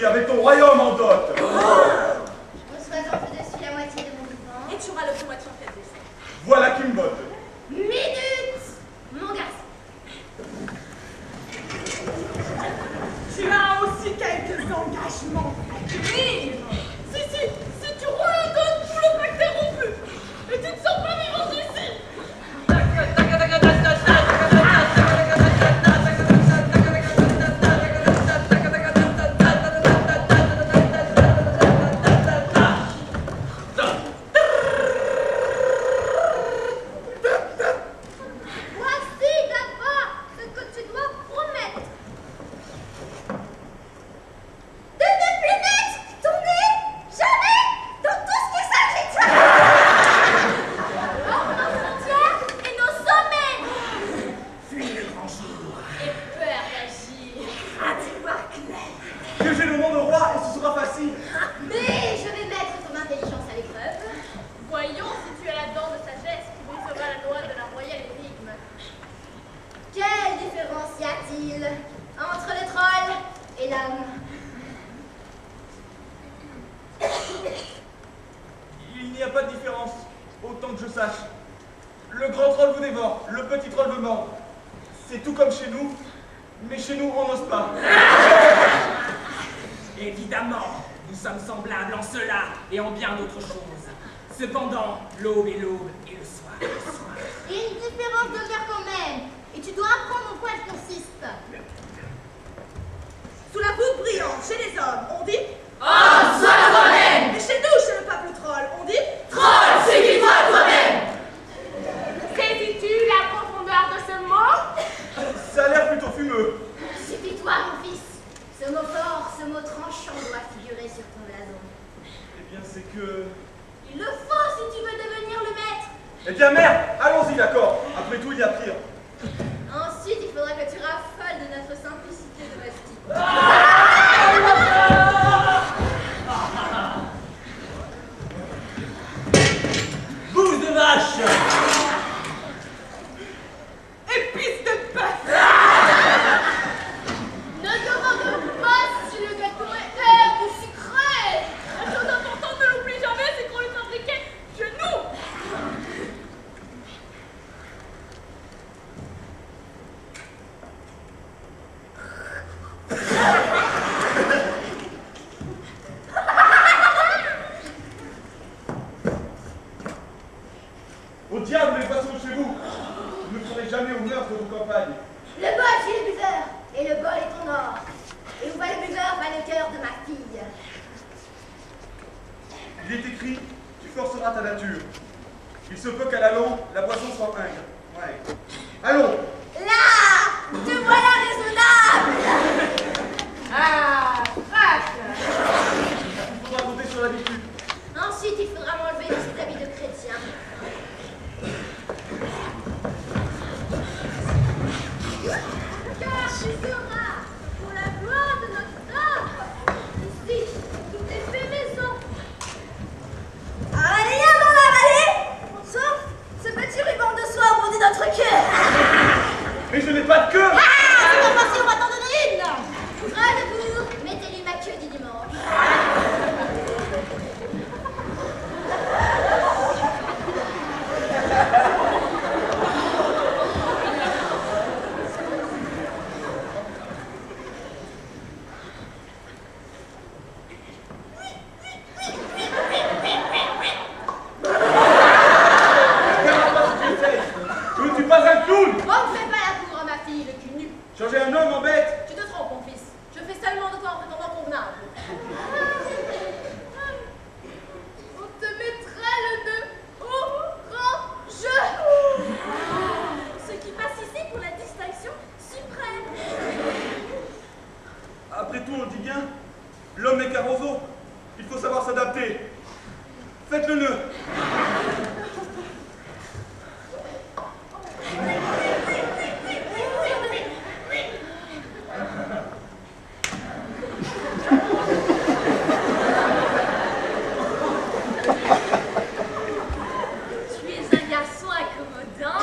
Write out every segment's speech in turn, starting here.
Avec ton royaume en dot. Je reçois en plus dessus la moitié de mon vivant. Et tu auras le plus moitié Le grand troll vous dévore, le petit troll veut mordre. C'est tout comme chez nous, mais chez nous on n'ose pas. Évidemment, nous sommes semblables en cela et en bien d'autres choses. Cependant, l'aube est l'aube et le soir est le soir. Il y a une différence de faire quand même. Et tu dois apprendre en quoi elle consiste. Sous la voûte brillante, chez les hommes, on dit Homme, sois toi-même. Et chez nous, chez le peuple troll, on dit Troll, suffis-toi toi-même. Saisis-tu la profondeur de ce mot? Ça a l'air plutôt fumeux. Suffis-toi, mon fils. Ce mot fort, ce mot tranchant doit figurer sur ton blason. Eh bien, c'est que... Il le faut si tu veux devenir le maître. Eh bien, mère, allons-y, d'accord. Après tout, il y a pire. Ensuite, il faudra que tu raffoles de notre simplicité domestique. Bouse de vache. épices de bœuf. Ne demande pas si le gâteau est herbe ou sucré. La chose importante, ne l'oublie jamais, c'est qu'on le fabriquait chez nous. Au diable, les poissons chez vous. Vous ne ferez jamais honneur de vos campagnes. Le bol chez le buveur, et le bol est ton or. Et où va le buveur va le cœur de ma fille. Il est écrit, tu forceras ta nature. Il se peut qu'à la longue, la boisson soit ingre. Ouais. Allons. Là, te voilà raisonnable. Ah, craque. Il faudra compter sur l'habitude. Ensuite, il faudra m'enlever de cet habit de chrétien. Car tu seras, pour la gloire de notre œuvre, ici, tout est fait maison. Allez, avant la vallée. Sauf ce petit ruban de soie au bout de notre queue. Mais je n'ai pas de queue. Ah, c'est pas facile, on va t'en donner une. Bras debout, mettez-lui ma queue du dimanche. Je ne suis pas un clown. On ne fait pas la cour à ma fille, le cul nu. Changer un homme en bête. Tu te trompes, mon fils. Je fais seulement de toi en prétendant convenable. On te mettra le nœud au grand jeu. Ce qui passe ici pour la distinction suprême. Après tout, on dit bien, l'homme n'est qu'un roseau. Il faut savoir s'adapter. Faites le nœud. Tu es un garçon accommodant.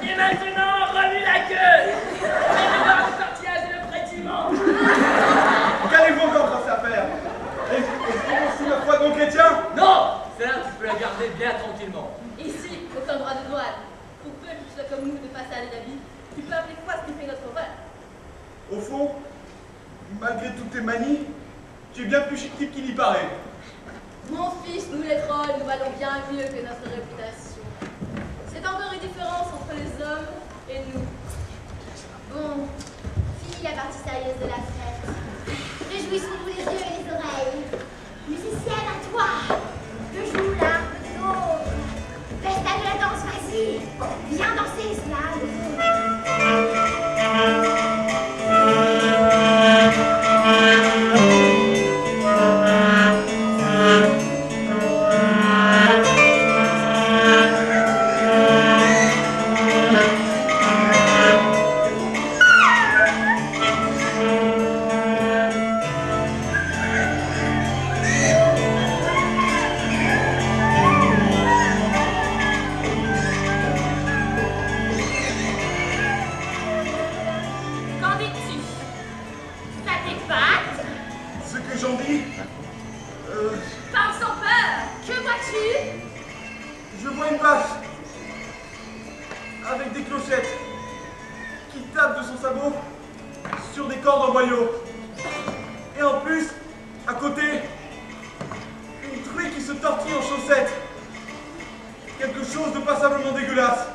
Et maintenant, remue la queue. Faites-le au tortillage et le frétillement. Qu'allez-vous encore penser à faire? Est-ce aussi ma foi non chrétien? Non, celle-là, tu peux la garder bien tranquillement. Ici, aucun droit de douane. Pour peu que tu sois comme nous de passer à l'habit, tu peux appeler quoi ce qui fait notre vol. Au fond, malgré toutes tes manies, tu es bien plus chic type qu'il y paraît. Mon fils, nous les trolls, nous valons bien mieux que notre réputation. C'est encore une différence entre les hommes et nous. Bon, fini la partie sérieuse de la fête. Réjouissons-nous les yeux et les oreilles. Musicienne à toi, que joue l'un de l'autre. Festa de la danse, vas-y. Viens danser, cela. Je vois une vache avec des clochettes qui tape de son sabot sur des cordes en boyau. Et en plus, à côté, une truie qui se tortille en chaussettes. Quelque chose de passablement dégueulasse.